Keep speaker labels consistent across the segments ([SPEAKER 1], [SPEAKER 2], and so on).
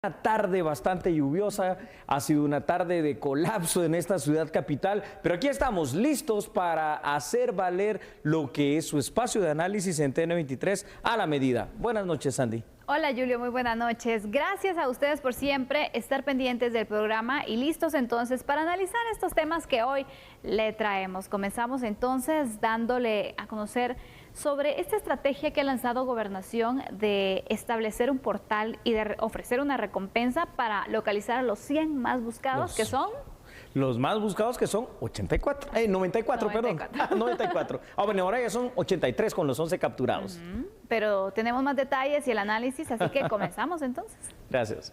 [SPEAKER 1] Una tarde bastante lluviosa, ha sido una tarde de colapso en esta ciudad capital, pero aquí estamos listos para hacer valer lo que es su espacio de análisis en TN23 a la medida. Buenas noches, Sandy.
[SPEAKER 2] Hola Julio, muy buenas noches. Gracias a ustedes por siempre estar pendientes del programa y listos entonces para analizar estos temas que hoy le traemos. Comenzamos entonces dándole a conocer sobre esta estrategia que ha lanzado Gobernación de establecer un portal y de ofrecer una recompensa para localizar a los 100 más buscados, que son...
[SPEAKER 1] Los más buscados que son 94, perdón. 94. Ah, bueno, ahora ya son 83 con los 11 capturados.
[SPEAKER 2] Pero tenemos más detalles y el análisis, así que comenzamos entonces.
[SPEAKER 1] Gracias.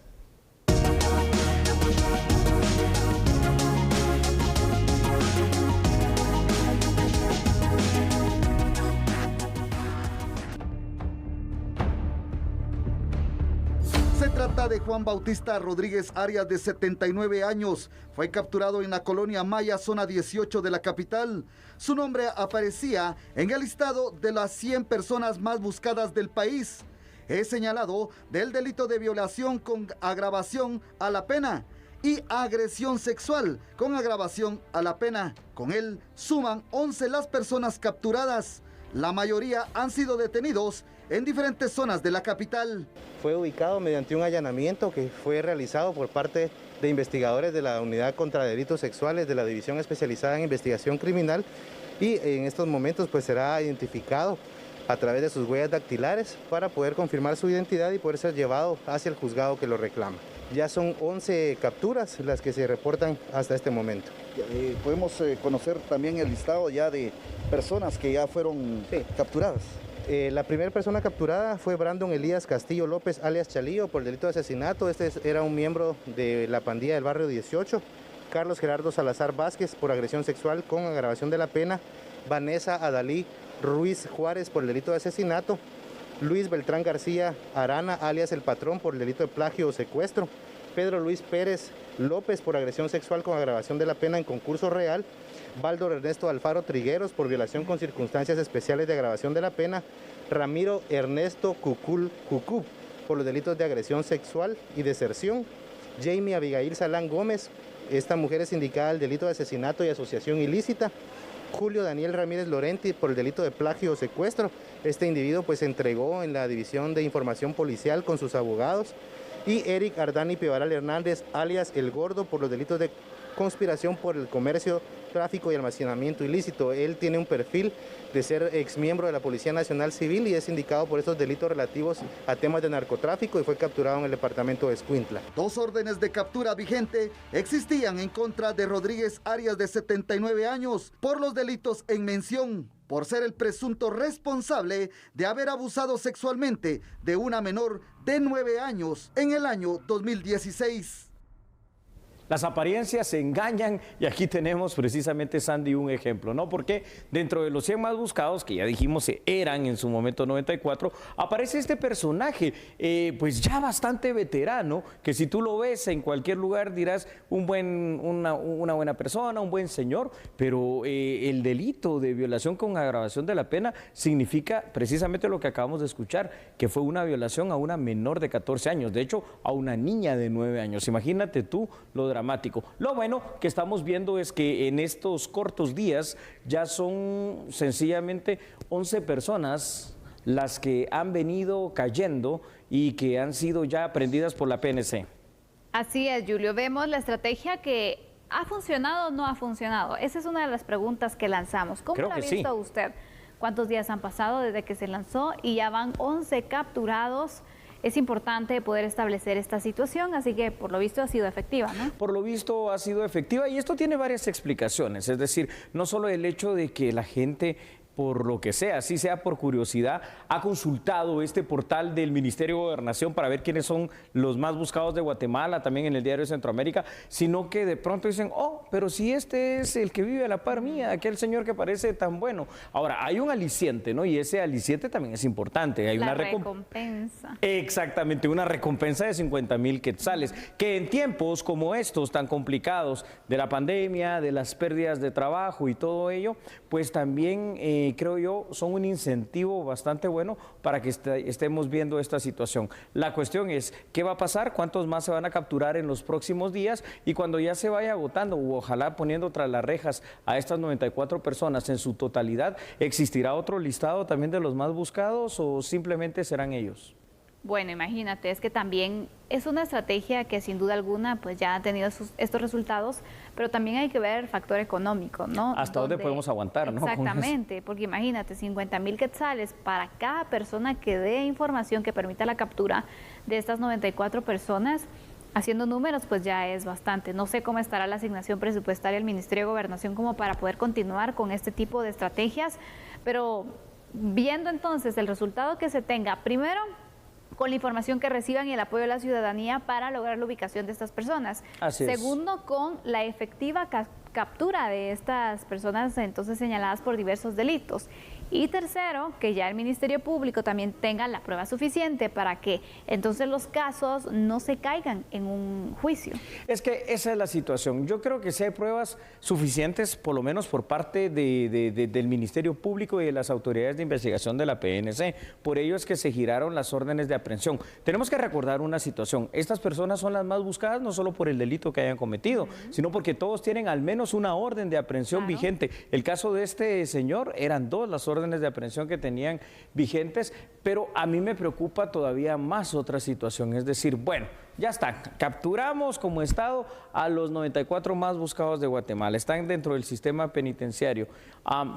[SPEAKER 3] Se trata de Juan Bautista Rodríguez Arias, de 79 años. Fue capturado en la colonia Maya, zona 18 de la capital. Su nombre aparecía en el listado de las 100 personas más buscadas del país. Es señalado del delito de violación con agravación a la pena y agresión sexual con agravación a la pena. Con él suman 11 las personas capturadas. La mayoría han sido detenidos en diferentes zonas de la capital.
[SPEAKER 4] Fue ubicado mediante un allanamiento que fue realizado por parte de investigadores de la Unidad contra Delitos Sexuales de la División Especializada en Investigación Criminal, y en estos momentos pues será identificado a través de sus huellas dactilares para poder confirmar su identidad y poder ser llevado hacia el juzgado que lo reclama. Ya son 11 capturas las que se reportan hasta este momento.
[SPEAKER 3] Podemos conocer también el listado ya de personas que ya fueron capturadas.
[SPEAKER 4] La primera persona capturada fue Brandon Elías Castillo López, alias Chalío, por delito de asesinato. Este era un miembro de la pandilla del barrio 18. Carlos Gerardo Salazar Vázquez, por agresión sexual con agravación de la pena. Vanessa Adalí Ruiz Juárez, por el delito de asesinato. Luis Beltrán García Arana, alias El Patrón, por el delito de plagio o secuestro. Pedro Luis Pérez López, por agresión sexual con agravación de la pena en concurso real. Baldo Ernesto Alfaro Trigueros, por violación con circunstancias especiales de agravación de la pena. Ramiro Ernesto Cucú, por los delitos de agresión sexual y deserción. Jamie Abigail Salán Gómez, esta mujer es indicada al delito de asesinato y asociación ilícita. Julio Daniel Ramírez Lorenti, por el delito de plagio o secuestro. Este individuo pues se entregó en la División de Información Policial con sus abogados. Y Eric Ardani Pivaral Hernández, alias El Gordo, por los delitos de conspiración por el comercio, tráfico y almacenamiento ilícito. Él tiene un perfil de ser exmiembro de la Policía Nacional Civil y es indicado por estos delitos relativos a temas de narcotráfico y fue capturado en el departamento de Escuintla.
[SPEAKER 3] 2 órdenes de captura vigente existían en contra de Rodríguez Arias, de 79 años, por los delitos en mención, por ser el presunto responsable de haber abusado sexualmente de una menor de 9 años en el año 2016.
[SPEAKER 1] Las apariencias se engañan y aquí tenemos precisamente, Sandy, un ejemplo, ¿no? Porque dentro de los 100 más buscados, que ya dijimos eran en su momento 94, aparece este personaje, pues ya bastante veterano, que si tú lo ves en cualquier lugar dirás una buena persona, un buen señor, pero el delito de violación con agravación de la pena significa precisamente lo que acabamos de escuchar, que fue una violación a una menor de 14 años, de hecho a una niña de 9 años. Imagínate tú lo dramático. Lo bueno que estamos viendo es que en estos cortos días ya son sencillamente 11 personas las que han venido cayendo y que han sido ya aprendidas por la PNC.
[SPEAKER 2] Así es, Julio. Vemos la estrategia que ha funcionado o no ha funcionado. Esa es una de las preguntas que lanzamos. ¿Cómo lo ha visto usted? ¿Cuántos días han pasado desde que se lanzó? Y ya van 11 capturados. Es importante poder establecer esta situación, así que por lo visto ha sido efectiva, ¿no?
[SPEAKER 1] Por lo visto ha sido efectiva y esto tiene varias explicaciones, es decir, no solo el hecho de que la gente, por lo que sea, así sea por curiosidad, ha consultado este portal del Ministerio de Gobernación para ver quiénes son los más buscados de Guatemala, también en el Diario de Centroamérica, sino que de pronto dicen, oh, pero si este es el que vive a la par mía, aquel señor que parece tan bueno. Ahora, hay un aliciente, ¿no? Y ese aliciente también es importante. Hay una
[SPEAKER 2] recompensa.
[SPEAKER 1] Exactamente, una recompensa de 50,000 quetzales, que en tiempos como estos tan complicados de la pandemia, de las pérdidas de trabajo y todo ello, pues también creo yo, son un incentivo bastante bueno para que estemos viendo esta situación. La cuestión es, ¿qué va a pasar? ¿Cuántos más se van a capturar en los próximos días? Y cuando ya se vaya agotando, o ojalá poniendo tras las rejas a estas 94 personas en su totalidad, ¿existirá otro listado también de los más buscados o simplemente serán ellos?
[SPEAKER 2] Bueno, imagínate, es que también es una estrategia que sin duda alguna pues ya ha tenido estos resultados, pero también hay que ver el factor económico, ¿no?
[SPEAKER 1] ¿Hasta dónde podemos aguantar, no?
[SPEAKER 2] Exactamente, porque imagínate, 50,000 quetzales para cada persona que dé información que permita la captura de estas 94 personas, haciendo números pues ya es bastante. No sé cómo estará la asignación presupuestaria del Ministerio de Gobernación como para poder continuar con este tipo de estrategias, pero viendo entonces el resultado que se tenga, primero, con la información que reciban y el apoyo de la ciudadanía para lograr la ubicación de estas personas.
[SPEAKER 1] Así es.
[SPEAKER 2] Segundo, con la efectiva captura de estas personas entonces señaladas por diversos delitos. Y tercero, que ya el Ministerio Público también tenga la prueba suficiente para que entonces los casos no se caigan en un juicio.
[SPEAKER 1] Es que esa es la situación. Yo creo que sí hay pruebas suficientes, por lo menos por parte del Ministerio Público y de las autoridades de investigación de la PNC. Por ello es que se giraron las órdenes de aprehensión. Tenemos que recordar una situación. Estas personas son las más buscadas no solo por el delito que hayan cometido, sino porque todos tienen al menos una orden de aprehensión vigente. El caso de este señor eran 2 las órdenes de aprehensión que tenían vigentes, pero a mí me preocupa todavía más otra situación, es decir, bueno, ya está, capturamos como Estado a los 94 más buscados de Guatemala, están dentro del sistema penitenciario.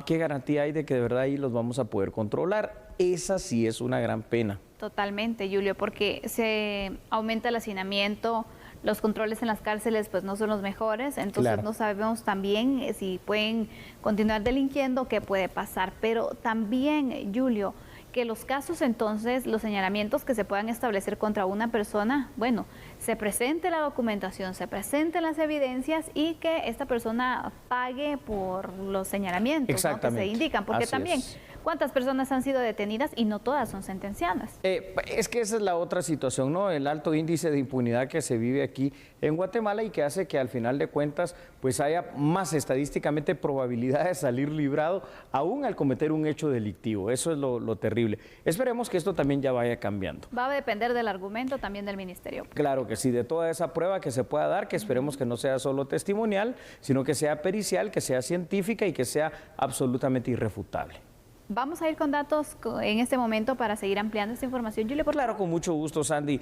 [SPEAKER 1] ¿Qué garantía hay de que de verdad ahí los vamos a poder controlar? Esa sí es una gran pena.
[SPEAKER 2] Totalmente, Julio, porque se aumenta el hacinamiento, los controles en las cárceles pues no son los mejores, entonces no sabemos también si pueden continuar delinquiendo, qué puede pasar, pero también, Julio, que los casos entonces, los señalamientos que se puedan establecer contra una persona, bueno, se presente la documentación, se presenten las evidencias y que esta persona pague por los señalamientos, ¿no?, que se indican, porque así también ¿cuántas personas han sido detenidas y no todas son sentenciadas?
[SPEAKER 1] Es que esa es la otra situación, ¿no? El alto índice de impunidad que se vive aquí en Guatemala y que hace que al final de cuentas pues haya más estadísticamente probabilidad de salir librado aún al cometer un hecho delictivo. Eso es lo terrible. Esperemos que esto también ya vaya cambiando.
[SPEAKER 2] Va a depender del argumento también del Ministerio.
[SPEAKER 1] Claro que sí, de toda esa prueba que se pueda dar, que esperemos que no sea solo testimonial, sino que sea pericial, que sea científica y que sea absolutamente irrefutable.
[SPEAKER 2] Vamos a ir con datos en este momento para seguir ampliando esta información. Julio, por
[SPEAKER 1] claro, con mucho gusto, Sandy.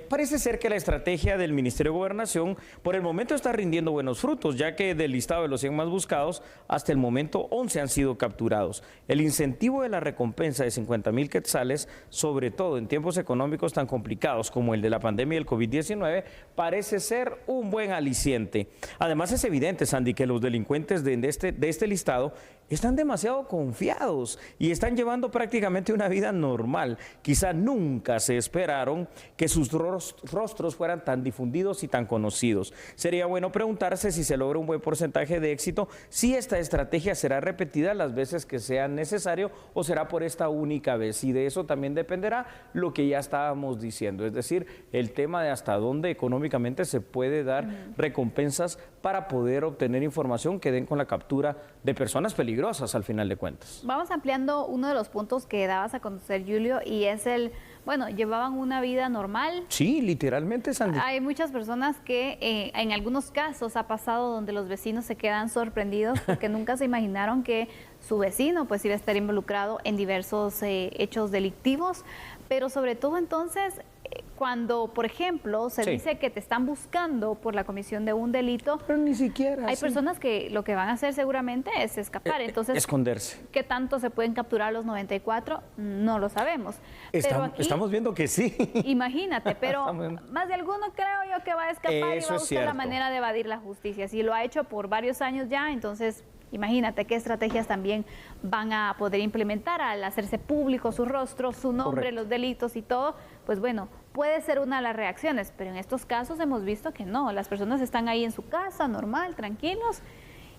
[SPEAKER 1] Parece ser que la estrategia del Ministerio de Gobernación por el momento está rindiendo buenos frutos, ya que del listado de los 100 más buscados, hasta el momento 11 han sido capturados. El incentivo de la recompensa de 50,000 quetzales, sobre todo en tiempos económicos tan complicados como el de la pandemia del COVID-19, parece ser un buen aliciente. Además, es evidente, Sandy, que los delincuentes de este listado están demasiado confiados y están llevando prácticamente una vida normal. Quizá nunca se esperaron que sus rostros fueran tan difundidos y tan conocidos. Sería bueno preguntarse si se logra un buen porcentaje de éxito, si esta estrategia será repetida las veces que sea necesario o será por esta única vez. Y de eso también dependerá lo que ya estábamos diciendo, es decir, el tema de hasta dónde económicamente se puede dar recompensas para poder obtener información que den con la captura de personas peligrosas al final de cuentas.
[SPEAKER 2] Vamos ampliando uno de los puntos que dabas a conocer, Julio, y es bueno, llevaban una vida normal.
[SPEAKER 1] Sí, literalmente, Sandy.
[SPEAKER 2] Hay muchas personas que en algunos casos ha pasado donde los vecinos se quedan sorprendidos porque nunca se imaginaron que su vecino pues iba a estar involucrado en diversos hechos delictivos, pero sobre todo entonces cuando, por ejemplo, se dice que te están buscando por la comisión de un delito,
[SPEAKER 1] pero ni siquiera
[SPEAKER 2] hay personas que lo que van a hacer seguramente es escapar, entonces
[SPEAKER 1] esconderse.
[SPEAKER 2] ¿Qué tanto se pueden capturar los 94? No lo sabemos.
[SPEAKER 1] Estamos viendo que sí.
[SPEAKER 2] Imagínate, pero más de alguno creo yo que va a escapar y va a buscar la manera de evadir la justicia. Si lo ha hecho por varios años ya, entonces imagínate qué estrategias también van a poder implementar al hacerse público su rostro, su nombre, los delitos y todo. Pues bueno, puede ser una de las reacciones, pero en estos casos hemos visto que no, las personas están ahí en su casa, normal, tranquilos,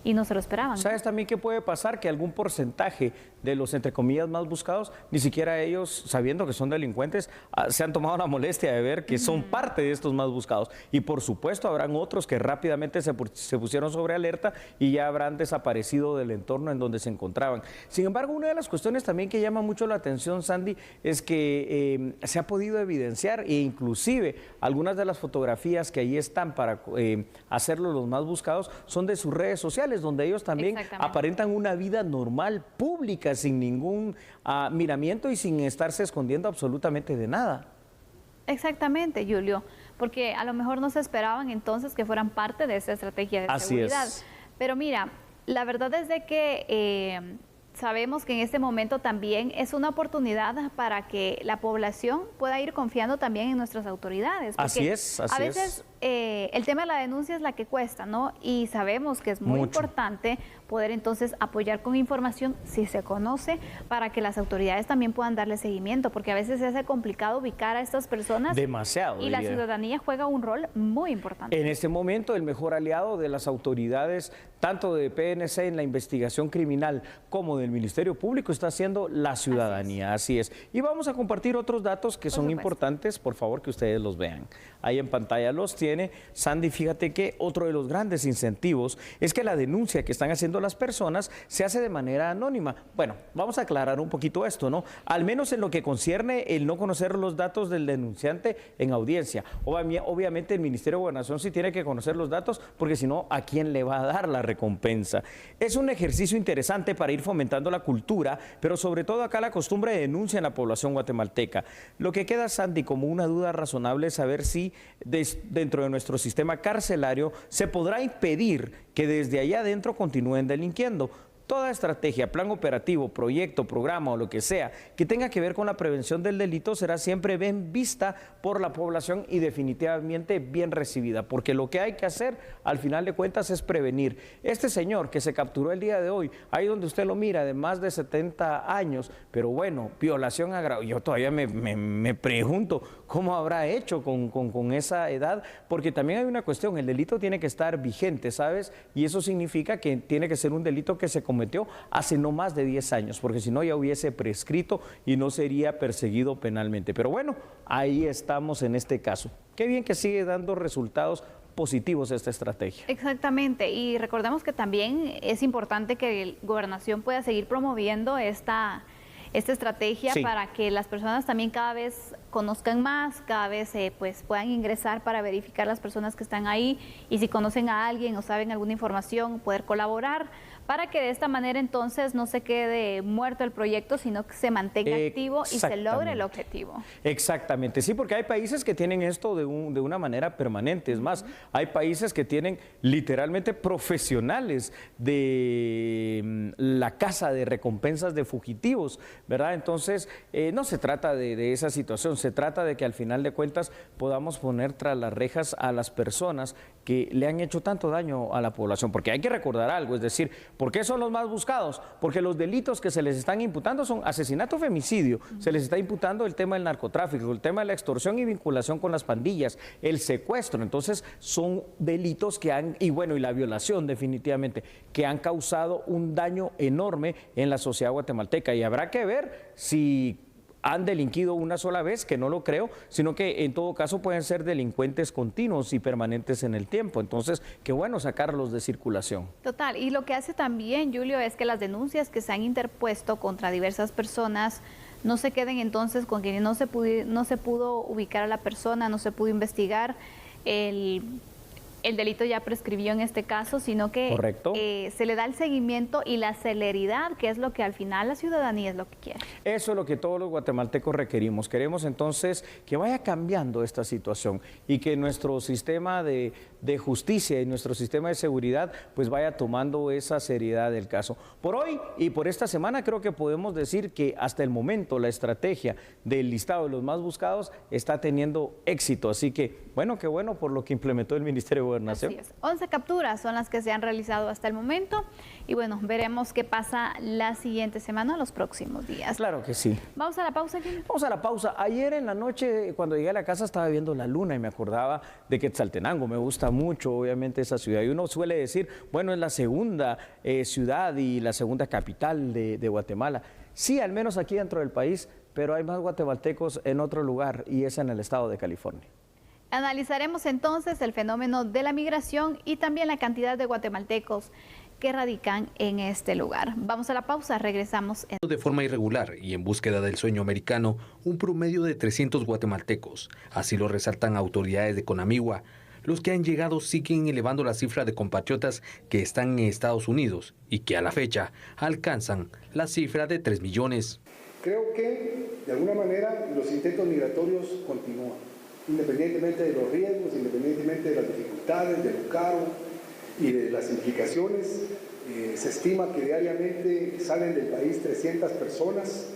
[SPEAKER 2] y no se lo esperaban.
[SPEAKER 1] ¿Sabes también qué puede pasar? Que algún porcentaje de los, entre comillas, más buscados, ni siquiera ellos, sabiendo que son delincuentes, se han tomado la molestia de ver que son parte de estos más buscados. Y por supuesto habrán otros que rápidamente se pusieron sobre alerta y ya habrán desaparecido del entorno en donde se encontraban. Sin embargo, una de las cuestiones también que llama mucho la atención, Sandy, es que se ha podido evidenciar e inclusive algunas de las fotografías que ahí están para hacerlo los más buscados son de sus redes sociales, donde ellos también aparentan una vida normal, pública, sin ningún miramiento y sin estarse escondiendo absolutamente de nada.
[SPEAKER 2] Exactamente, Julio, porque a lo mejor no se esperaban entonces que fueran parte de esa estrategia de seguridad. Pero mira, la verdad es de que sabemos que en este momento también es una oportunidad para que la población pueda ir confiando también en nuestras autoridades.
[SPEAKER 1] Así es, así
[SPEAKER 2] a veces el tema de la denuncia es la que cuesta, ¿no? Y sabemos que es muy importante poder entonces apoyar con información si se conoce para que las autoridades también puedan darle seguimiento, porque a veces se hace complicado ubicar a estas personas.
[SPEAKER 1] Demasiado.
[SPEAKER 2] Y la ciudadanía juega un rol muy importante.
[SPEAKER 1] En este momento el mejor aliado de las autoridades, tanto de PNC en la investigación criminal como del Ministerio Público, está siendo la ciudadanía. Así es. Y vamos a compartir otros datos que son importantes, por favor que ustedes los vean. Ahí en pantalla los tiene. Sandy, fíjate que otro de los grandes incentivos es que la denuncia que están haciendo las personas se hace de manera anónima. Bueno, vamos a aclarar un poquito esto, ¿no? Al menos en lo que concierne el no conocer los datos del denunciante en audiencia. Obviamente el Ministerio de Gobernación sí tiene que conocer los datos, porque si no, ¿a quién le va a dar la recompensa? Es un ejercicio interesante para ir fomentando la cultura, pero sobre todo acá la costumbre de denuncia en la población guatemalteca. Lo que queda, Sandy, como una duda razonable es saber si dentro de nuestro sistema carcelario se podrá impedir que desde allá adentro continúen delinquiendo. Toda estrategia, plan operativo, proyecto, programa o lo que sea que tenga que ver con la prevención del delito será siempre bien vista por la población y definitivamente bien recibida, porque lo que hay que hacer al final de cuentas es prevenir. Este señor que se capturó el día de hoy, ahí donde usted lo mira, de más de 70 años, pero bueno, violación agravada, yo todavía me pregunto cómo habrá hecho con esa edad, porque también hay una cuestión, el delito tiene que estar vigente, ¿sabes? Y eso significa que tiene que ser un delito que se cometió hace no más de 10 años, porque si no ya hubiese prescrito y no sería perseguido penalmente. Pero bueno, ahí estamos en este caso. Qué bien que sigue dando resultados positivos esta estrategia.
[SPEAKER 2] Exactamente, y recordemos que también es importante que la Gobernación pueda seguir promoviendo esta estrategia para que las personas también cada vez conozcan más, cada vez pues puedan ingresar para verificar las personas que están ahí y si conocen a alguien o saben alguna información, poder colaborar para que de esta manera entonces no se quede muerto el proyecto, sino que se mantenga activo y se logre el objetivo.
[SPEAKER 1] Exactamente, sí, porque hay países que tienen esto de una manera permanente. Es más, hay países que tienen literalmente profesionales de la casa de recompensas de fugitivos, ¿verdad? Entonces, no se trata de esa situación, se trata de que al final de cuentas podamos poner tras las rejas a las personas que le han hecho tanto daño a la población, porque hay que recordar algo, es decir, ¿por qué son los más buscados? Porque los delitos que se les están imputando son asesinato, femicidio, se les está imputando el tema del narcotráfico, el tema de la extorsión y vinculación con las pandillas, el secuestro, entonces son delitos que han, y bueno, y la violación definitivamente, que han causado un daño enorme en la sociedad guatemalteca y habrá que ver si han delinquido una sola vez, que no lo creo, sino que en todo caso pueden ser delincuentes continuos y permanentes en el tiempo. Entonces, qué bueno sacarlos de circulación.
[SPEAKER 2] Total, y lo que hace también, Julio, es que las denuncias que se han interpuesto contra diversas personas no se queden entonces con que no se pudo ubicar a la persona, no se pudo investigar, el delito ya prescribió en este caso, sino que se le da el seguimiento y la celeridad, que es lo que al final la ciudadanía es lo que quiere.
[SPEAKER 1] Eso es lo que todos los guatemaltecos requerimos. Queremos entonces que vaya cambiando esta situación y que nuestro sistema de justicia y nuestro sistema de seguridad pues vaya tomando esa seriedad del caso. Por hoy y por esta semana creo que podemos decir que hasta el momento la estrategia del listado de los más buscados está teniendo éxito. Así que, bueno, qué bueno por lo que implementó el Ministerio de gobernación.
[SPEAKER 2] Así es. 11 capturas son las que se han realizado hasta el momento y bueno, veremos qué pasa la siguiente semana, los próximos días.
[SPEAKER 1] Claro que sí.
[SPEAKER 2] Vamos a la pausa, Jimmy.
[SPEAKER 1] Vamos a la pausa. Ayer en la noche, cuando llegué a la casa, estaba viendo la luna y me acordaba de Quetzaltenango. Me gusta mucho, obviamente, esa ciudad. Y uno suele decir, bueno, es la segunda ciudad y la segunda capital de Guatemala. Sí, al menos aquí dentro del país, pero hay más guatemaltecos en otro lugar y es en el estado de California.
[SPEAKER 2] Analizaremos entonces el fenómeno de la migración y también la cantidad de guatemaltecos que radican en este lugar. Vamos a la pausa, regresamos.
[SPEAKER 5] De forma irregular y en búsqueda del sueño americano, un promedio de 300 guatemaltecos. Así lo resaltan autoridades de Conamigua. Los que han llegado siguen elevando la cifra de compatriotas que están en Estados Unidos y que a la fecha alcanzan la cifra de 3 millones.
[SPEAKER 6] Creo que, de alguna manera, los intentos migratorios continúan, independientemente de los riesgos, independientemente de las dificultades, de lo caro y de las implicaciones. Se estima que diariamente salen del país 300 personas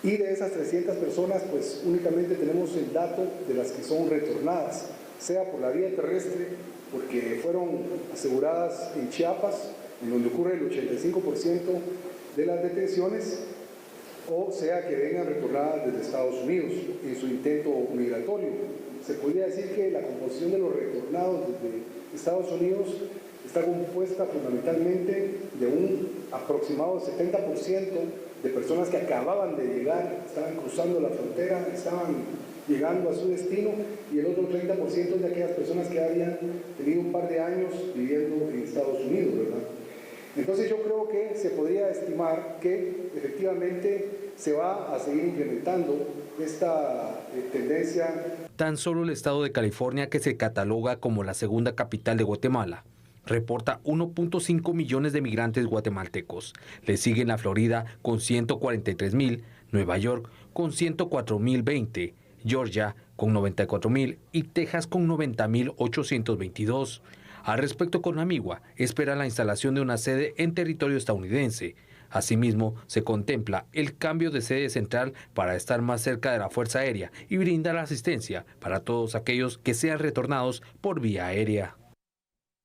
[SPEAKER 6] y de esas 300 personas, pues únicamente tenemos el dato de las que son retornadas, sea por la vía terrestre, porque fueron aseguradas en Chiapas, en donde ocurre el 85% de las detenciones, o sea que vengan retornadas desde Estados Unidos en su intento migratorio. Se podría decir que la composición de los retornados desde Estados Unidos está compuesta fundamentalmente de un aproximado 70% de personas que acababan de llegar, estaban cruzando la frontera, estaban llegando a su destino, y el otro 30% es de aquellas personas que habían tenido un par de años viviendo en Estados Unidos, ¿verdad? Entonces yo creo que se podría estimar que efectivamente se va a seguir implementando esta tendencia.
[SPEAKER 5] Tan solo el estado de California, que se cataloga como la segunda capital de Guatemala, reporta 1.5 millones de migrantes guatemaltecos. Le siguen la Florida con 143,000, Nueva York con 104,020, Georgia con 94,000 y Texas con 90,822. Al respecto, Conamigua espera la instalación de una sede en territorio estadounidense. Asimismo, se contempla el cambio de sede central para estar más cerca de la Fuerza Aérea y brindar asistencia para todos aquellos que sean retornados por vía aérea.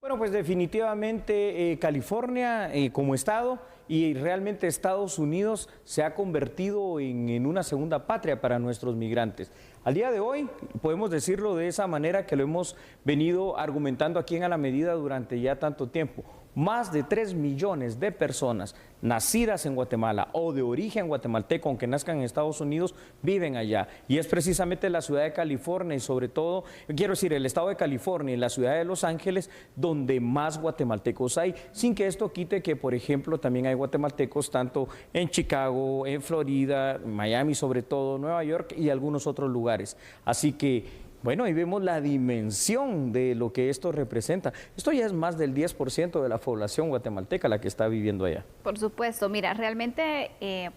[SPEAKER 1] Bueno, pues definitivamente California como estado y realmente Estados Unidos se ha convertido en una segunda patria para nuestros migrantes. Al día de hoy, podemos decirlo de esa manera que lo hemos venido argumentando aquí en A la Medida durante ya tanto tiempo. Más de 3 millones de personas nacidas en Guatemala o de origen guatemalteco, aunque nazcan en Estados Unidos, viven allá. Y es precisamente la ciudad de California y sobre todo, quiero decir, el estado de California y la ciudad de Los Ángeles, donde más guatemaltecos hay, sin que esto quite que, por ejemplo, también hay guatemaltecos tanto en Chicago, en Florida, Miami sobre todo, Nueva York y algunos otros lugares. Así que bueno, ahí vemos la dimensión de lo que esto representa. Esto ya es más del 10% de la población guatemalteca la que está viviendo allá.
[SPEAKER 2] Por supuesto, mira, realmente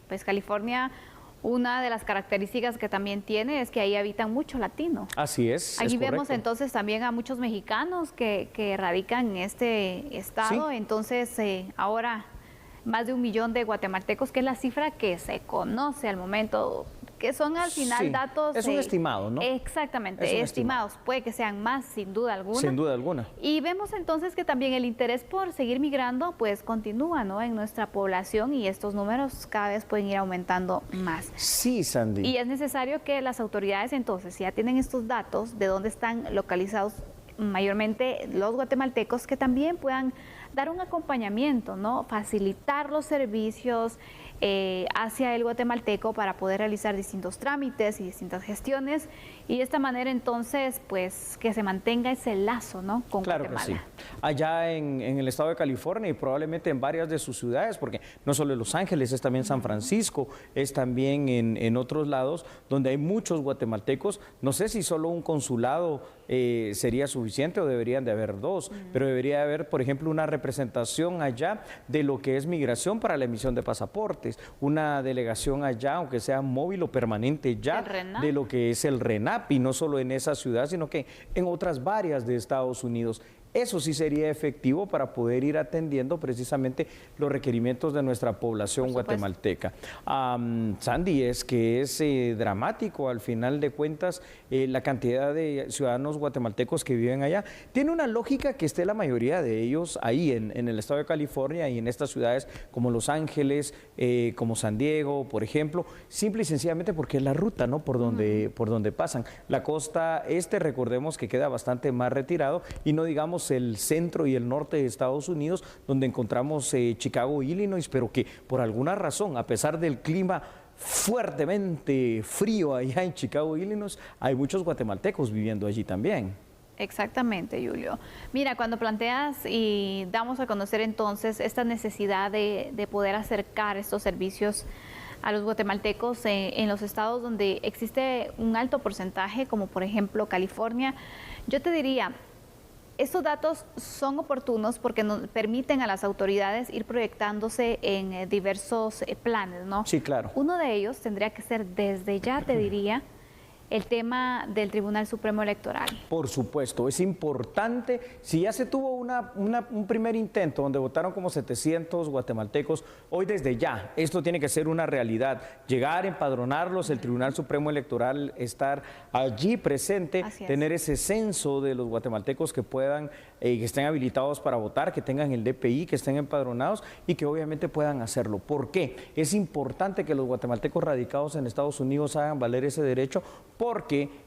[SPEAKER 2] pues California, una de las características que también tiene es que ahí habitan muchos latinos.
[SPEAKER 1] Así es.
[SPEAKER 2] Aquí
[SPEAKER 1] es
[SPEAKER 2] vemos
[SPEAKER 1] correcto.
[SPEAKER 2] entonces también a muchos mexicanos que radican en este estado,
[SPEAKER 1] Sí.
[SPEAKER 2] Entonces ahora más de 1 millón de guatemaltecos, que es la cifra que se conoce al momento, que son al final
[SPEAKER 1] Sí,
[SPEAKER 2] datos...
[SPEAKER 1] es un estimado, ¿no?
[SPEAKER 2] Exactamente,
[SPEAKER 1] Es un
[SPEAKER 2] estimados. Puede que sean más, sin duda alguna.
[SPEAKER 1] Sin duda alguna.
[SPEAKER 2] Y vemos entonces que también el interés por seguir migrando pues continúa, ¿no?, en nuestra población, y estos números cada vez pueden ir aumentando más.
[SPEAKER 1] Sí, Sandy.
[SPEAKER 2] Y es necesario que las autoridades entonces, si ya tienen estos datos de dónde están localizados mayormente los guatemaltecos, que también puedan dar un acompañamiento, ¿no?, facilitar los servicios hacia el guatemalteco para poder realizar distintos trámites y distintas gestiones, y de esta manera entonces pues que se mantenga ese lazo, ¿no?, con
[SPEAKER 1] Claro
[SPEAKER 2] Guatemala.
[SPEAKER 1] que sí. Allá en el estado de California y probablemente en varias de sus ciudades, porque no solo en Los Ángeles, es también San Francisco, es también en otros lados donde hay muchos guatemaltecos. No sé si solo un consulado sería suficiente o deberían de haber dos, pero debería haber, por ejemplo, una representación allá de lo que es migración para la emisión de pasaportes, una delegación allá, aunque sea móvil o permanente ya,
[SPEAKER 2] ¿El RENAP?
[SPEAKER 1] de lo que es el RENAP, y no solo en esa ciudad, sino que en otras varias de Estados Unidos. Eso sí sería efectivo para poder ir atendiendo precisamente los requerimientos de nuestra población guatemalteca. Sandy, es que es dramático al final de cuentas la cantidad de ciudadanos guatemaltecos que viven allá. Tiene una lógica que esté la mayoría de ellos ahí en el estado de California y en estas ciudades como Los Ángeles, como San Diego, por ejemplo, simple y sencillamente porque es la ruta, ¿no? por donde pasan. La costa este, recordemos que queda bastante más retirado y no digamos el centro y el norte de Estados Unidos, donde encontramos Chicago, Illinois, pero que por alguna razón, a pesar del clima fuertemente frío allá en Chicago, Illinois, hay muchos guatemaltecos viviendo allí también.
[SPEAKER 2] Exactamente, Julio. Mira, cuando planteas y damos a conocer entonces esta necesidad de poder acercar estos servicios a los guatemaltecos en los estados donde existe un alto porcentaje, como por ejemplo California, yo te diría, estos datos son oportunos porque nos permiten a las autoridades ir proyectándose en diversos planes, ¿no?
[SPEAKER 1] Sí, claro.
[SPEAKER 2] Uno de ellos tendría que ser desde ya, te diría, el tema del Tribunal Supremo Electoral.
[SPEAKER 1] Por supuesto, es importante. Si ya se tuvo un primer intento donde votaron como 700 guatemaltecos, hoy desde ya, esto tiene que ser una realidad. Llegar, empadronarlos, el Tribunal Supremo Electoral estar allí presente, tener ese censo de los guatemaltecos que puedan, que estén habilitados para votar, que tengan el DPI, que estén empadronados y que obviamente puedan hacerlo. ¿Por qué? Es importante que los guatemaltecos radicados en Estados Unidos hagan valer ese derecho, porque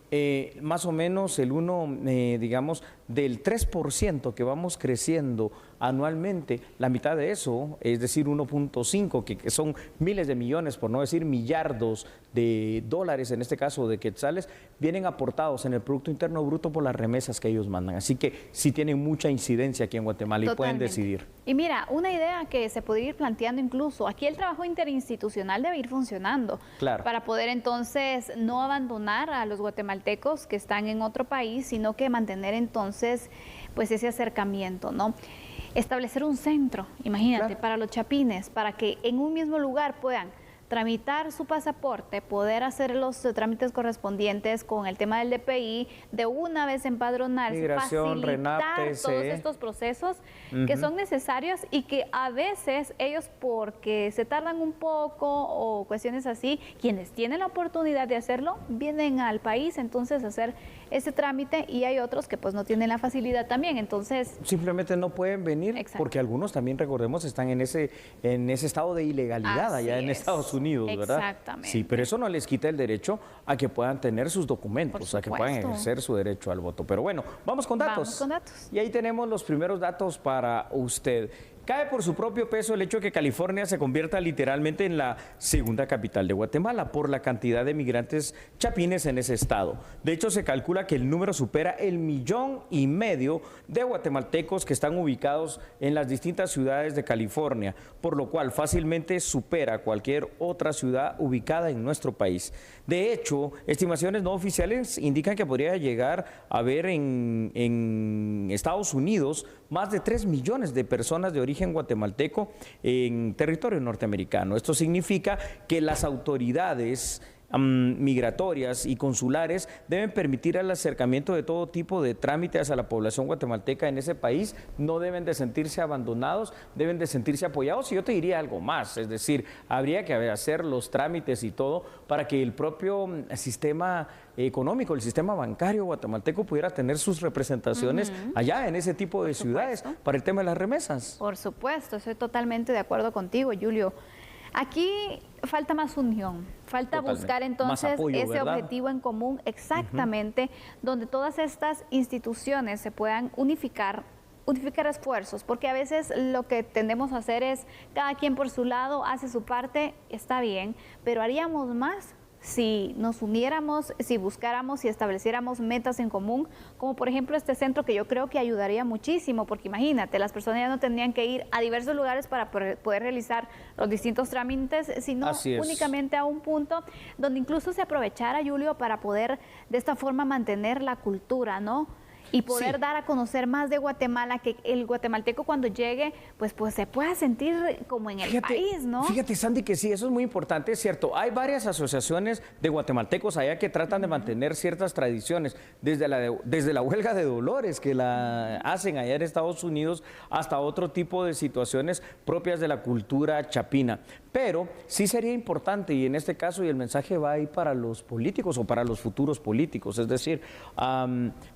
[SPEAKER 1] más o menos digamos, del 3% que vamos creciendo anualmente, la mitad de eso, es decir, 1.5, que son miles de millones, por no decir millardos de dólares, en este caso de quetzales, vienen aportados en el Producto Interno Bruto por las remesas que ellos mandan. Así que sí tienen mucha incidencia aquí en Guatemala y pueden decidir.
[SPEAKER 2] Y mira, una idea que se podría ir planteando incluso, aquí el trabajo interinstitucional debe ir funcionando,
[SPEAKER 1] claro,
[SPEAKER 2] para poder entonces no abandonar a los guatemaltecos que están en otro país, sino que mantener entonces pues ese acercamiento, ¿no? Establecer un centro, imagínate, claro, para los chapines, para que en un mismo lugar puedan tramitar su pasaporte, poder hacer los trámites correspondientes con el tema del DPI, de una vez empadronarse,
[SPEAKER 1] migración,
[SPEAKER 2] facilitar
[SPEAKER 1] RENAPTE,
[SPEAKER 2] todos estos procesos que son necesarios y que a veces ellos, porque se tardan un poco o cuestiones así, quienes tienen la oportunidad de hacerlo, vienen al país entonces a hacer ese trámite y hay otros que pues no tienen la facilidad también, entonces...
[SPEAKER 1] Simplemente no pueden venir. Exacto. Porque algunos también, recordemos, están en ese estado de ilegalidad allá en Estados Unidos, ¿verdad?
[SPEAKER 2] Exactamente.
[SPEAKER 1] Sí, pero eso no les quita el derecho a que puedan tener sus documentos, a que puedan ejercer su derecho al voto. Pero bueno, vamos con datos.
[SPEAKER 2] Vamos con datos.
[SPEAKER 1] Y ahí tenemos los primeros datos para usted. Cae por su propio peso el hecho de que California se convierta literalmente en la segunda capital de Guatemala por la cantidad de migrantes chapines en ese estado. De hecho, se calcula que el número supera 1,5 millones de guatemaltecos que están ubicados en las distintas ciudades de California, por lo cual fácilmente supera cualquier otra ciudad ubicada en nuestro país. De hecho, estimaciones no oficiales indican que podría llegar a haber en Estados Unidos más de 3 millones de personas de origen guatemalteco en territorio norteamericano. Esto significa que las autoridades migratorias y consulares deben permitir el acercamiento de todo tipo de trámites a la población guatemalteca en ese país, no deben de sentirse abandonados, deben de sentirse apoyados y yo te diría algo más, es decir, habría que hacer los trámites y todo para que el propio sistema económico, el sistema bancario guatemalteco pudiera tener sus representaciones allá en ese tipo de ciudades para el tema de las remesas.
[SPEAKER 2] Por supuesto, estoy totalmente de acuerdo contigo, Julio. Aquí falta más unión, falta buscar entonces apoyo, ese objetivo en común exactamente, donde todas estas instituciones se puedan unificar esfuerzos, porque a veces lo que tendemos a hacer es cada quien por su lado hace su parte, está bien, pero haríamos más si nos uniéramos, si buscáramos y estableciéramos metas en común, como por ejemplo este centro que yo creo que ayudaría muchísimo, porque imagínate, las personas ya no tendrían que ir a diversos lugares para poder realizar los distintos trámites, sino únicamente a un punto donde incluso se aprovechara, Julio, para poder de esta forma mantener la cultura, ¿no? Y poder
[SPEAKER 1] Sí.
[SPEAKER 2] dar a conocer más de Guatemala, que el guatemalteco cuando llegue, pues se pueda sentir como en el país, ¿no?
[SPEAKER 1] Fíjate, Sandy, que sí, eso es muy importante, es cierto. Hay varias asociaciones de guatemaltecos allá que tratan de mantener ciertas tradiciones, desde la huelga de Dolores, que la hacen allá en Estados Unidos, hasta otro tipo de situaciones propias de la cultura chapina. Pero sí sería importante, y en este caso, y el mensaje va ahí para los políticos o para los futuros políticos, es decir,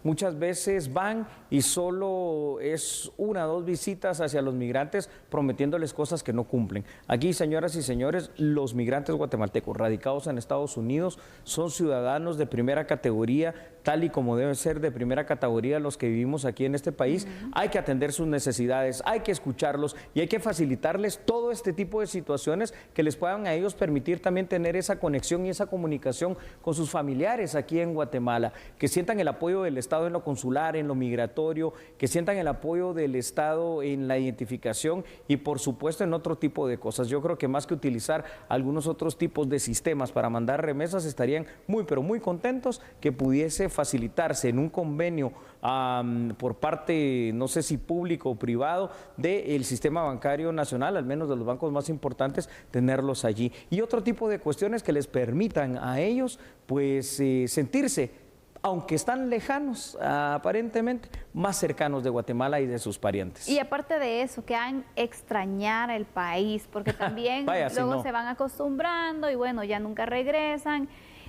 [SPEAKER 1] muchas veces van y solo es 1 o 2 visitas hacia los migrantes prometiéndoles cosas que no cumplen. Aquí, señoras y señores, los migrantes guatemaltecos radicados en Estados Unidos son ciudadanos de primera categoría, tal y como deben ser de primera categoría los que vivimos aquí en este país. Hay que atender sus necesidades, hay que escucharlos y hay que facilitarles todo este tipo de situaciones que les puedan a ellos permitir también tener esa conexión y esa comunicación con sus familiares aquí en Guatemala, que sientan el apoyo del Estado en lo consular, en lo migratorio, que sientan el apoyo del Estado en la identificación y por supuesto en otro tipo de cosas. Yo creo que más que utilizar algunos otros tipos de sistemas para mandar remesas, estarían muy pero muy contentos que pudiese facilitarse en un convenio por parte, no sé si público o privado, del sistema bancario nacional, al menos de los bancos más importantes, tenerlos allí. Y otro tipo de cuestiones que les permitan a ellos, pues, sentirse, aunque están lejanos, aparentemente, más cercanos de Guatemala y de sus parientes.
[SPEAKER 2] Y aparte de eso, que hagan extrañar el país, porque también
[SPEAKER 1] Vaya, si
[SPEAKER 2] luego
[SPEAKER 1] no.
[SPEAKER 2] se van acostumbrando y bueno, ya nunca regresan.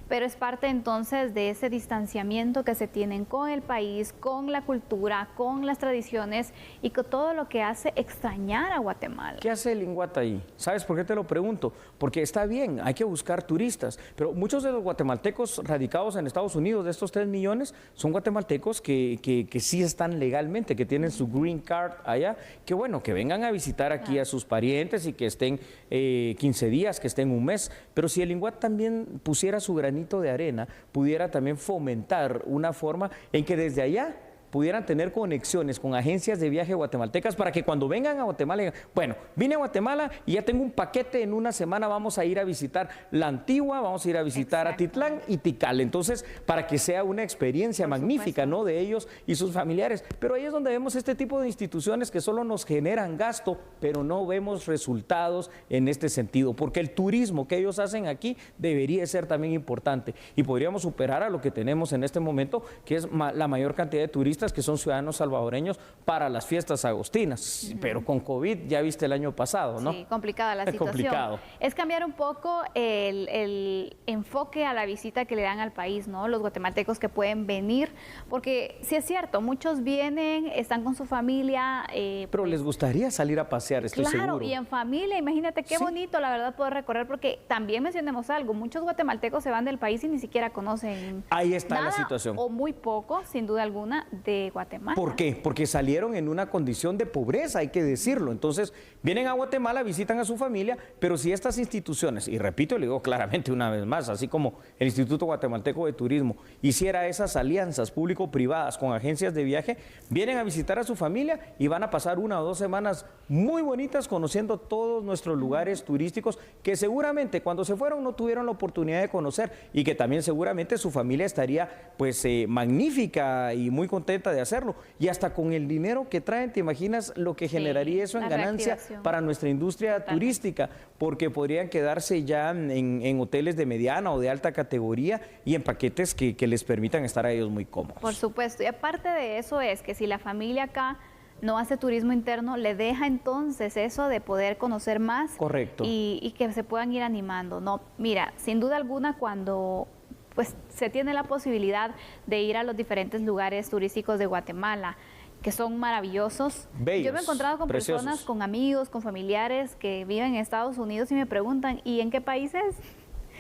[SPEAKER 2] Pero es parte entonces de ese distanciamiento que se tienen con el país, con la cultura, con las tradiciones y con todo lo que hace extrañar a Guatemala.
[SPEAKER 1] ¿Qué hace el INGUAT ahí? ¿Sabes por qué te lo pregunto? Porque está bien, hay que buscar turistas, pero muchos de los guatemaltecos radicados en Estados Unidos, de estos 3 millones, son guatemaltecos que sí están legalmente, que tienen su green card allá, que bueno, que vengan a visitar aquí a sus parientes y que estén 15 días, que estén un mes, pero si el INGUAT también pusiera su granito de arena, pudiera también fomentar una forma en que desde allá pudieran tener conexiones con agencias de viaje guatemaltecas para que cuando vengan a Guatemala digan, bueno, vine a Guatemala y ya tengo un paquete, en una semana vamos a ir a visitar La Antigua, vamos a ir a visitar Atitlán y Tikal. Entonces, para que sea una experiencia magnífica, ¿no?, de ellos y sus familiares. Pero ahí es donde vemos este tipo de instituciones que solo nos generan gasto, pero no vemos resultados en este sentido, porque el turismo que ellos hacen aquí debería ser también importante y podríamos superar a lo que tenemos en este momento, que es la mayor cantidad de turistas que son ciudadanos salvadoreños para las fiestas agostinas, pero con COVID ya viste el año pasado, ¿no?
[SPEAKER 2] Sí, complicada la situación.
[SPEAKER 1] Complicado.
[SPEAKER 2] Es cambiar un poco el enfoque a la visita que le dan al país, ¿no? Los guatemaltecos que pueden venir, porque sí es cierto, muchos vienen, están con su familia.
[SPEAKER 1] Pero les gustaría salir a pasear, estoy
[SPEAKER 2] claro,
[SPEAKER 1] seguro.
[SPEAKER 2] y en familia, imagínate qué
[SPEAKER 1] Sí.
[SPEAKER 2] bonito, la verdad, poder recorrer, porque también mencionemos algo, muchos guatemaltecos se van del país y ni siquiera conocen
[SPEAKER 1] Ahí está la
[SPEAKER 2] nada
[SPEAKER 1] situación.
[SPEAKER 2] o muy poco, sin duda alguna, de Guatemala.
[SPEAKER 1] ¿Por qué? Porque salieron en una condición de pobreza, hay que decirlo. Entonces, vienen a Guatemala, visitan a su familia, pero si estas instituciones, y repito, le digo claramente una vez más, así como el Instituto Guatemalteco de Turismo hiciera esas alianzas público-privadas con agencias de viaje, vienen a visitar a su familia y van a pasar 1 o 2 semanas muy bonitas conociendo todos nuestros lugares turísticos que seguramente cuando se fueron no tuvieron la oportunidad de conocer y que también seguramente su familia estaría pues magnífica y muy contenta de hacerlo. Y hasta con el dinero que traen, ¿te imaginas lo que generaría eso en
[SPEAKER 2] la
[SPEAKER 1] ganancia
[SPEAKER 2] reactivación.
[SPEAKER 1] para nuestra industria turística? Porque podrían quedarse ya en hoteles de mediana o de alta categoría y en paquetes que les permitan estar a ellos muy cómodos.
[SPEAKER 2] Por supuesto, y aparte de eso es que si la familia acá no hace turismo interno, le deja entonces eso de poder conocer más.
[SPEAKER 1] Correcto.
[SPEAKER 2] Y que se puedan ir animando, ¿no? Mira, sin duda alguna cuando pues se tiene la posibilidad de ir a los diferentes lugares turísticos de Guatemala, que son maravillosos.
[SPEAKER 1] Bellos,
[SPEAKER 2] Yo me he encontrado con
[SPEAKER 1] preciosos.
[SPEAKER 2] personas, con amigos, con familiares que viven en Estados Unidos y me preguntan, ¿y en qué países?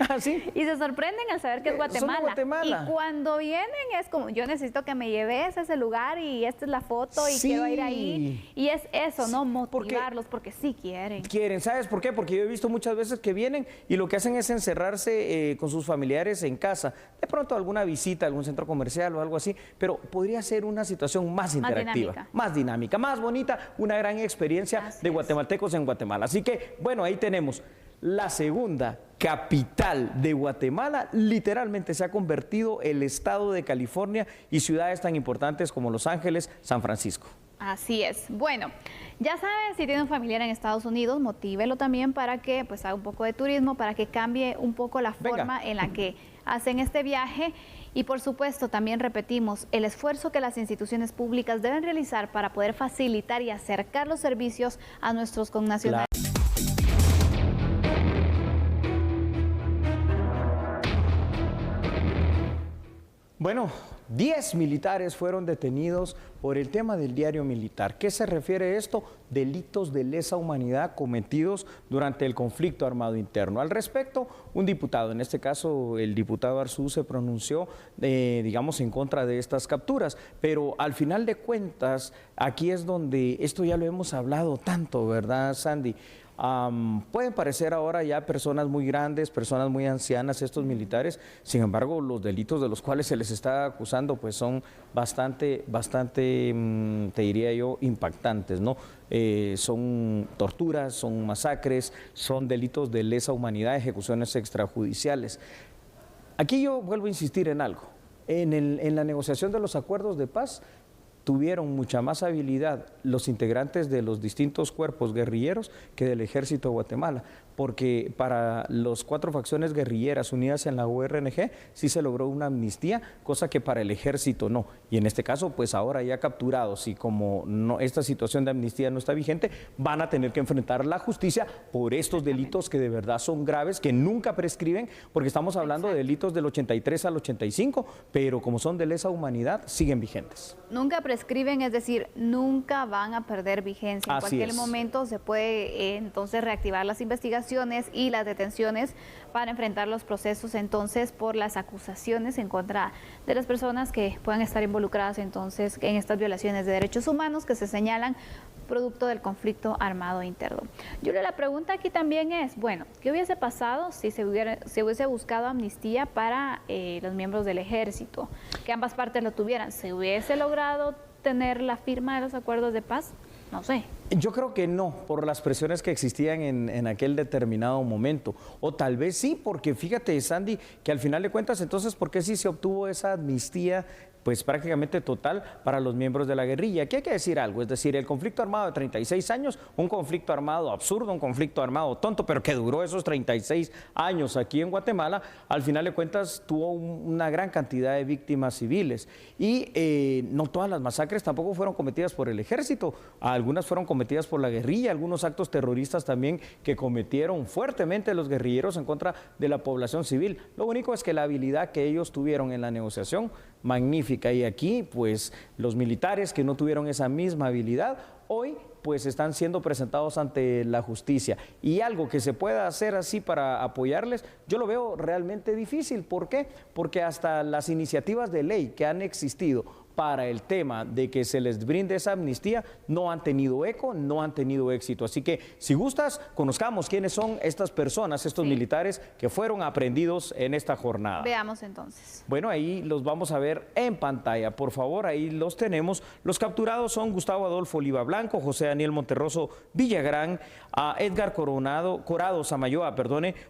[SPEAKER 1] ¿Ah, sí?
[SPEAKER 2] Y se sorprenden al saber que es
[SPEAKER 1] Son de
[SPEAKER 2] Guatemala.
[SPEAKER 1] Guatemala.
[SPEAKER 2] Y cuando vienen es como, yo necesito que me lleves a ese lugar y esta es la foto y
[SPEAKER 1] Sí.
[SPEAKER 2] quiero ir ahí. Y es eso, ¿no?
[SPEAKER 1] Porque-
[SPEAKER 2] Motivarlos porque sí quieren.
[SPEAKER 1] Quieren, ¿sabes por qué? Porque yo he visto muchas veces que vienen y lo que hacen es encerrarse con sus familiares en casa. De pronto alguna visita a algún centro comercial o algo así, pero podría ser una situación más interactiva,
[SPEAKER 2] dinámica.
[SPEAKER 1] más dinámica, más bonita, una gran experiencia
[SPEAKER 2] Así
[SPEAKER 1] de
[SPEAKER 2] es.
[SPEAKER 1] guatemaltecos en Guatemala. Así que, bueno, ahí tenemos. la segunda capital de Guatemala, literalmente se ha convertido el estado de California y ciudades tan importantes como Los Ángeles, San Francisco.
[SPEAKER 2] Así es. Bueno, ya saben, si tiene un familiar en Estados Unidos, motívelo también para que pues haga un poco de turismo, para que cambie un poco la forma en la que hacen este viaje. Y por supuesto, también repetimos, el esfuerzo que las instituciones públicas deben realizar para poder facilitar y acercar los servicios a nuestros connacionales.
[SPEAKER 1] Bueno, 10 militares fueron detenidos por el tema del diario militar. ¿Qué se refiere a esto? Delitos de lesa humanidad cometidos durante el conflicto armado interno. Al respecto, un diputado, en este caso el diputado Arzú, se pronunció, digamos, en contra de estas capturas. Pero al final de cuentas, aquí es donde esto ya lo hemos hablado tanto, ¿verdad, Sandy? Pueden parecer ahora ya personas muy grandes, personas muy ancianas estos militares, sin embargo los delitos de los cuales se les está acusando pues son bastante, te diría yo, impactantes, ¿no? Son torturas, son masacres, son delitos de lesa humanidad, ejecuciones extrajudiciales. Aquí yo vuelvo a insistir en algo, en la negociación de los acuerdos de paz, tuvieron mucha más habilidad los integrantes de los distintos cuerpos guerrilleros que del Ejército de Guatemala, porque para las 4 facciones guerrilleras unidas en la URNG sí se logró una amnistía, cosa que para el Ejército no. Y en este caso, pues ahora ya capturados y como esta situación de amnistía no está vigente, van a tener que enfrentar la justicia por estos delitos que de verdad son graves, que nunca prescriben, porque estamos hablando de delitos del 83 al 85, pero como son de lesa humanidad, siguen vigentes.
[SPEAKER 2] Nunca prescriben, es decir, nunca van a perder vigencia. En cualquier momento se puede entonces reactivar las investigaciones y las detenciones para enfrentar los procesos entonces por las acusaciones en contra de las personas que puedan estar involucradas entonces en estas violaciones de derechos humanos que se señalan producto del conflicto armado interno. Julia, la pregunta aquí también es, bueno, ¿qué hubiese pasado si se hubiese buscado amnistía para los miembros del ejército? Que ambas partes lo tuvieran. ¿Se hubiese logrado tener la firma de los acuerdos de paz? No sé.
[SPEAKER 1] Yo creo que no, por las presiones que existían en aquel determinado momento. O tal vez sí, porque fíjate, Sandy, que al final de cuentas, entonces, ¿por qué sí se obtuvo esa amnistía pues prácticamente total para los miembros de la guerrilla? Aquí hay que decir algo, es decir, el conflicto armado de 36 años, un conflicto armado absurdo, un conflicto armado tonto, pero que duró esos 36 años aquí en Guatemala, al final de cuentas tuvo una gran cantidad de víctimas civiles. Y no todas las masacres tampoco fueron cometidas por el ejército, algunas fueron cometidas por la guerrilla, algunos actos terroristas también que cometieron fuertemente los guerrilleros en contra de la población civil. Lo único es que la habilidad que ellos tuvieron en la negociación, magnífica, y aquí pues los militares que no tuvieron esa misma habilidad, hoy pues están siendo presentados ante la justicia. Y algo que se pueda hacer así para apoyarles, yo lo veo realmente difícil. ¿Por qué? Porque hasta las iniciativas de ley que han existido para el tema de que se les brinde esa amnistía no han tenido eco, no han tenido éxito. Así que si gustas, conozcamos quiénes son estas personas, estos militares que fueron aprehendidos en esta jornada.
[SPEAKER 2] Veamos entonces.
[SPEAKER 1] Bueno, ahí los vamos a ver en pantalla, por favor, ahí los tenemos. Los capturados son Gustavo Adolfo Oliva Blanco, José Daniel Monterroso Villagrán, Edgar Corado Samayoa,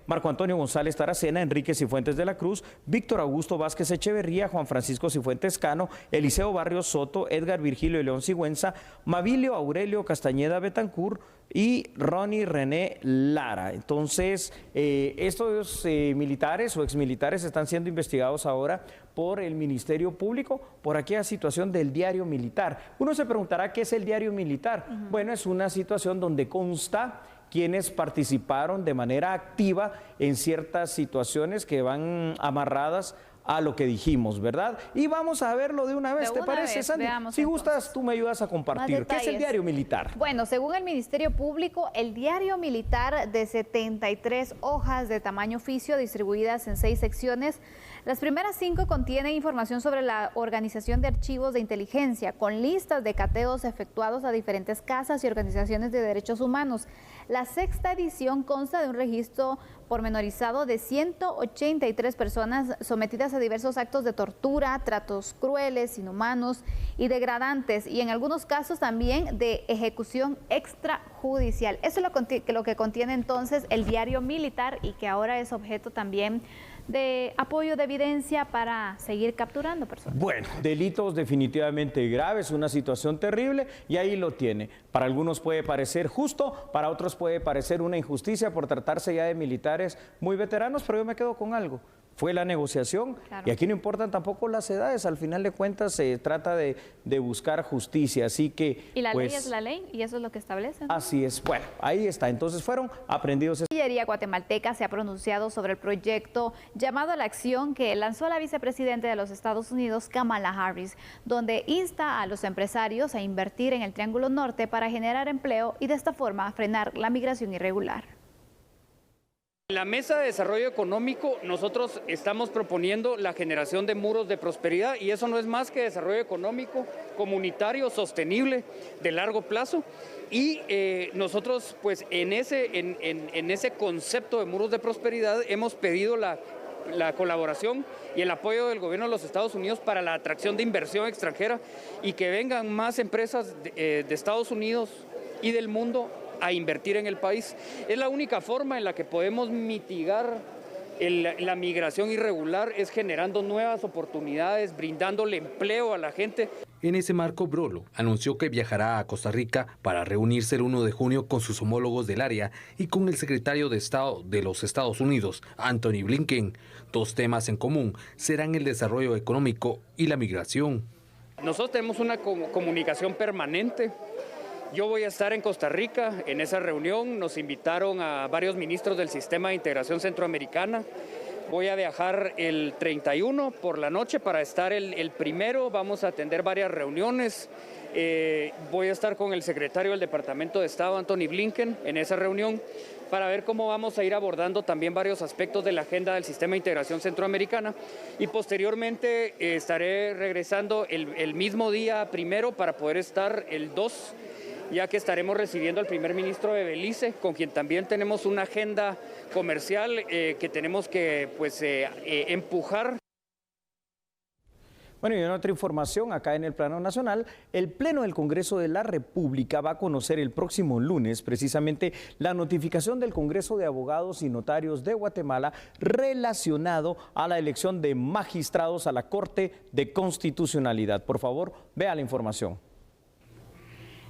[SPEAKER 1] Marco Antonio González Taracena, Enrique Cifuentes de la Cruz, Víctor Augusto Vázquez Echeverría, Juan Francisco Cifuentes Cano, Eliseo Barrios Soto, Edgar Virgilio León Sigüenza, Mabilio Aurelio Castañeda Betancur y Ronnie René Lara. Entonces, estos militares o exmilitares están siendo investigados ahora por el Ministerio Público por aquella situación del diario militar. Uno se preguntará qué es el diario militar. Bueno, es una situación donde consta quienes participaron de manera activa en ciertas situaciones que van amarradas a lo que dijimos, ¿verdad? Y vamos a verlo de una vez, ¿te parece, Sandy? Si gustas, tú me ayudas a compartir. ¿Qué es el diario militar?
[SPEAKER 2] Bueno, según el Ministerio Público, el diario militar de 73 hojas de tamaño oficio distribuidas en 6 secciones. Las primeras 5 contienen información sobre la organización de archivos de inteligencia, con listas de cateos efectuados a diferentes casas y organizaciones de derechos humanos. La sexta edición consta de un registro pormenorizado de 183 personas sometidas a diversos actos de tortura, tratos crueles, inhumanos y degradantes, y en algunos casos también de ejecución extrajudicial. Eso es lo que contiene entonces el diario militar y que ahora es objeto también de apoyo de evidencia para seguir capturando personas.
[SPEAKER 1] Bueno, delitos definitivamente graves, una situación terrible y ahí lo tiene. Para algunos puede parecer justo, para otros puede parecer una injusticia por tratarse ya de militares muy veteranos, pero yo me quedo con algo. Fue la negociación, claro. Y aquí no importan tampoco las edades, al final de cuentas se trata de buscar justicia, así que...
[SPEAKER 2] Y la ley es la ley y eso es lo que establece, ¿no?
[SPEAKER 1] Así es, bueno, ahí está, entonces fueron aprendidos.
[SPEAKER 2] La Cancillería guatemalteca se ha pronunciado sobre el proyecto llamado a la acción que lanzó la vicepresidenta de los Estados Unidos, Kamala Harris, donde insta a los empresarios a invertir en el Triángulo Norte para generar empleo y de esta forma frenar la migración irregular.
[SPEAKER 7] En la Mesa de Desarrollo Económico nosotros estamos proponiendo la generación de muros de prosperidad y eso no es más que desarrollo económico, comunitario, sostenible, de largo plazo. Y nosotros pues en ese concepto de muros de prosperidad hemos pedido la colaboración y el apoyo del gobierno de los Estados Unidos para la atracción de inversión extranjera y que vengan más empresas de Estados Unidos y del mundo a invertir en el país. Es la única forma en la que podemos mitigar la migración irregular, es generando nuevas oportunidades, brindándole empleo a la gente.
[SPEAKER 5] En ese marco, Brolo anunció que viajará a Costa Rica para reunirse el 1 de junio con sus homólogos del área y con el secretario de Estado de los Estados Unidos, Antony Blinken. Dos temas en común serán el desarrollo económico y la migración.
[SPEAKER 7] Nosotros tenemos una comunicación permanente. Yo voy a estar en Costa Rica en esa reunión, nos invitaron a varios ministros del Sistema de Integración Centroamericana. Voy a viajar el 31 por la noche para estar el primero, vamos a atender varias reuniones. Voy a estar con el secretario del Departamento de Estado, Antony Blinken, en esa reunión para ver cómo vamos a ir abordando también varios aspectos de la agenda del Sistema de Integración Centroamericana y posteriormente estaré regresando el mismo día primero para poder estar el 2, ya que estaremos recibiendo al primer ministro de Belice, con quien también tenemos una agenda comercial que tenemos que empujar.
[SPEAKER 1] Bueno, y en otra información, acá en el plano nacional, el Pleno del Congreso de la República va a conocer el próximo lunes precisamente la notificación del Congreso de Abogados y Notarios de Guatemala relacionado a la elección de magistrados a la Corte de Constitucionalidad. Por favor, vea la información.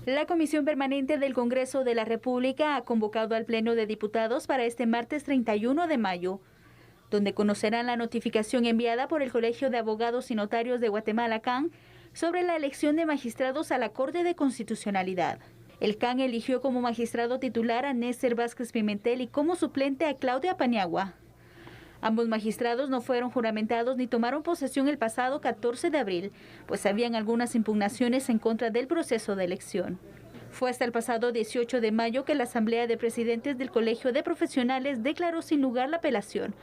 [SPEAKER 8] La Comisión Permanente del Congreso de la República ha convocado al Pleno de Diputados para este martes 31 de mayo, donde conocerán la notificación enviada por el Colegio de Abogados y Notarios de Guatemala, CAN, sobre la elección de magistrados a la Corte de Constitucionalidad. El CAN eligió como magistrado titular a Néstor Vázquez Pimentel y como suplente a Claudia Paniagua. Ambos magistrados no fueron juramentados ni tomaron posesión el pasado 14 de abril, pues habían algunas impugnaciones en contra del proceso de elección. Fue hasta el pasado 18 de mayo que la Asamblea de Presidentes del Colegio de Profesionales declaró sin lugar la apelación,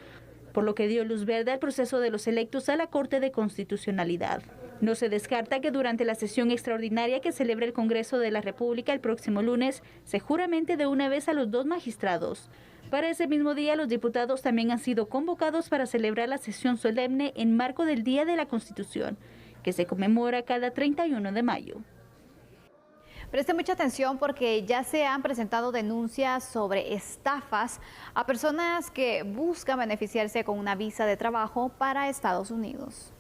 [SPEAKER 8] por lo que dio luz verde al proceso de los electos a la Corte de Constitucionalidad. No se descarta que durante la sesión extraordinaria que celebra el Congreso de la República el próximo lunes, se juramente de una vez a los dos magistrados. Para ese mismo día, los diputados también han sido convocados para celebrar la sesión solemne en marco del Día de la Constitución, que se conmemora cada 31 de mayo.
[SPEAKER 2] Preste mucha atención porque ya se han presentado denuncias sobre estafas a personas que buscan beneficiarse con una visa de trabajo para Estados Unidos.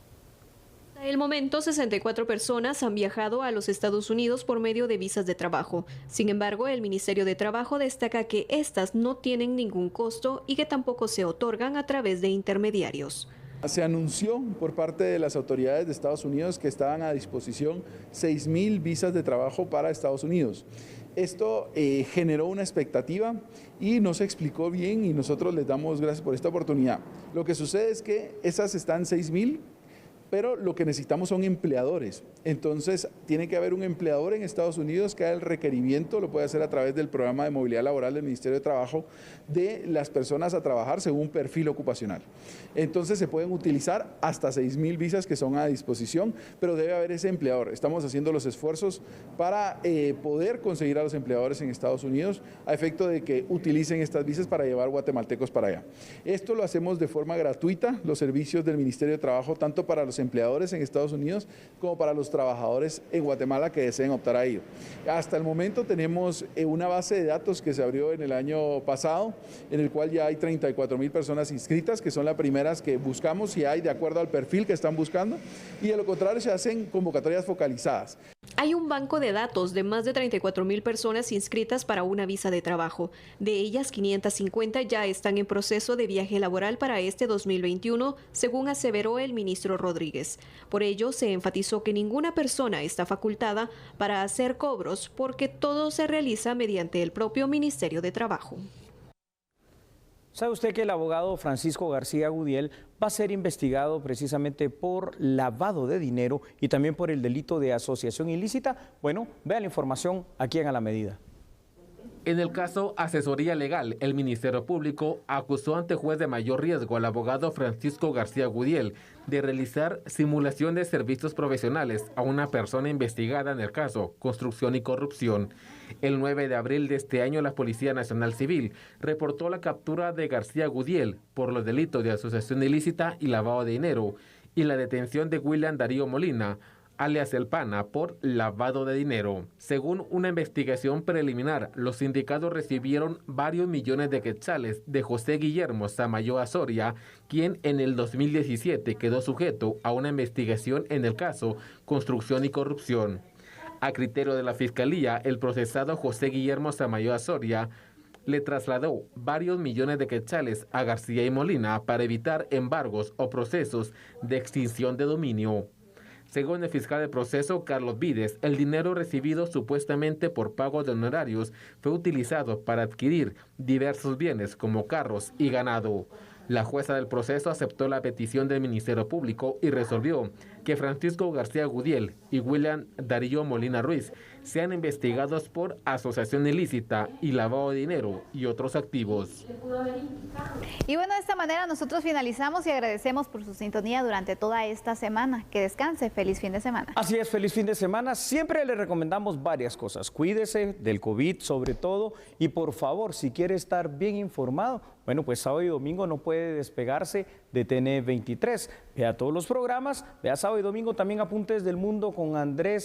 [SPEAKER 9] Hasta el momento, 64 personas han viajado a los Estados Unidos por medio de visas de trabajo. Sin embargo, el Ministerio de Trabajo destaca que estas no tienen ningún costo y que tampoco se otorgan a través de intermediarios.
[SPEAKER 10] Se anunció por parte de las autoridades de Estados Unidos que estaban a disposición 6.000 visas de trabajo para Estados Unidos. Esto generó una expectativa y no se explicó bien y nosotros les damos gracias por esta oportunidad. Lo que sucede es que esas están 6.000 pero lo que necesitamos son empleadores. Entonces, tiene que haber un empleador en Estados Unidos que haga el requerimiento, lo puede hacer a través del programa de movilidad laboral del Ministerio de Trabajo, de las personas a trabajar según un perfil ocupacional. Entonces, se pueden utilizar hasta 6.000 visas que son a disposición, pero debe haber ese empleador. Estamos haciendo los esfuerzos para poder conseguir a los empleadores en Estados Unidos a efecto de que utilicen estas visas para llevar guatemaltecos para allá. Esto lo hacemos de forma gratuita, los servicios del Ministerio de Trabajo, tanto para los empleadores en Estados Unidos como para los trabajadores en Guatemala que deseen optar a ello. Hasta el momento tenemos una base de datos que se abrió en el año pasado, en el cual ya hay 34.000 personas inscritas, que son las primeras que buscamos si hay de acuerdo al perfil que están buscando, y de lo contrario se hacen convocatorias focalizadas.
[SPEAKER 9] Hay un banco de datos de más de 34.000 personas inscritas para una visa de trabajo. De ellas, 550 ya están en proceso de viaje laboral para este 2021, según aseveró el ministro Rodríguez. Por ello, se enfatizó que ninguna persona está facultada para hacer cobros porque todo se realiza mediante el propio Ministerio de Trabajo.
[SPEAKER 1] ¿Sabe usted que el abogado Francisco García Gudiel va a ser investigado precisamente por lavado de dinero y también por el delito de asociación ilícita? Bueno, vea la información aquí en A la Medida.
[SPEAKER 5] En el caso Asesoría Legal, el Ministerio Público acusó ante juez de mayor riesgo al abogado Francisco García Gudiel de realizar simulación de servicios profesionales a una persona investigada en el caso Construcción y Corrupción. El 9 de abril de este año, la Policía Nacional Civil reportó la captura de García Gudiel por los delitos de asociación ilícita y lavado de dinero y la detención de William Darío Molina, alias El Pana, por lavado de dinero. Según una investigación preliminar, los sindicatos recibieron varios millones de quetzales de José Guillermo Samayoa Soria, quien en el 2017 quedó sujeto a una investigación en el caso Construcción y Corrupción. A criterio de la Fiscalía, el procesado José Guillermo Samayoa Soria le trasladó varios millones de quetzales a García y Molina para evitar embargos o procesos de extinción de dominio. Según el fiscal de proceso, Carlos Vides, el dinero recibido supuestamente por pago de honorarios fue utilizado para adquirir diversos bienes como carros y ganado. La jueza del proceso aceptó la petición del Ministerio Público y resolvió que Francisco García Gudiel y William Darío Molina Ruiz sean investigados por asociación ilícita y lavado de dinero y otros activos.
[SPEAKER 2] Y bueno, de esta manera nosotros finalizamos y agradecemos por su sintonía durante toda esta semana. Que descanse, feliz fin de semana.
[SPEAKER 1] Así es, feliz fin de semana. Siempre le recomendamos varias cosas. Cuídese del COVID sobre todo y por favor, si quiere estar bien informado, bueno, pues sábado y domingo no puede despegarse de TN23. Vea todos los programas, vea sábado y domingo también Apuntes del Mundo con Andrés